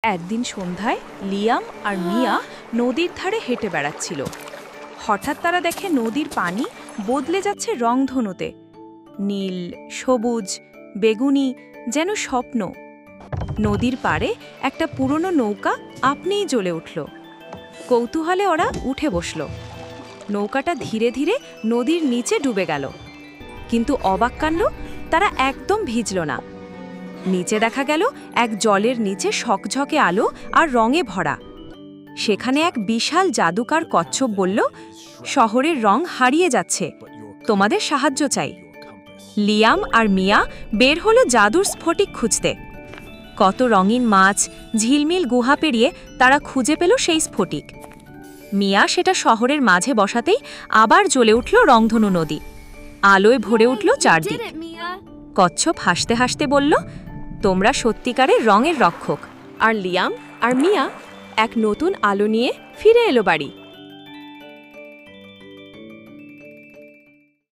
একদিন সন্ধ্যায় লিয়াম আর মিয়া নদীর ধারে হেঁটে বেড়াচ্ছিল। হঠাৎ তারা দেখে নদীর পানি বদলে যাচ্ছে রংধনুতে, নীল, সবুজ, বেগুনি, যেন স্বপ্ন। নদীর পাড়ে একটা পুরনো নৌকা আপনিই জ্বলে উঠল। কৌতূহলে ওরা উঠে বসল। নৌকাটা ধীরে ধীরে নদীর নিচে ডুবে গেল, কিন্তু অবাক কাণ্ড, তারা একদম ভিজল না। নিচে দেখা গেল এক জলের নিচে ঝকঝকে আলো আর রঙে ভরা। সেখানে এক বিশাল জাদুকর কচ্ছপ বলল, শহরের রং হারিয়ে যাচ্ছে, তোমাদের সাহায্য চাই। লিয়াম আর মিয়া বের হলো জাদুর স্ফটিক খুঁজতে। কত রঙিন মাছ, ঝিলমিল গুহা পেরিয়ে তারা খুঁজে পেল সেই স্ফটিক। মিয়া সেটা শহরের মাঝে বসাতেই আবার জ্বলে উঠল রংধনু নদী, আলোয় ভরে উঠল চারদিক। কচ্ছপ হাসতে হাসতে বলল, তোমরা সত্যিকারের রঙের রক্ষক। আর লিয়াম আর মিয়া এক নতুন আলো নিয়ে ফিরে এলো বাড়ি।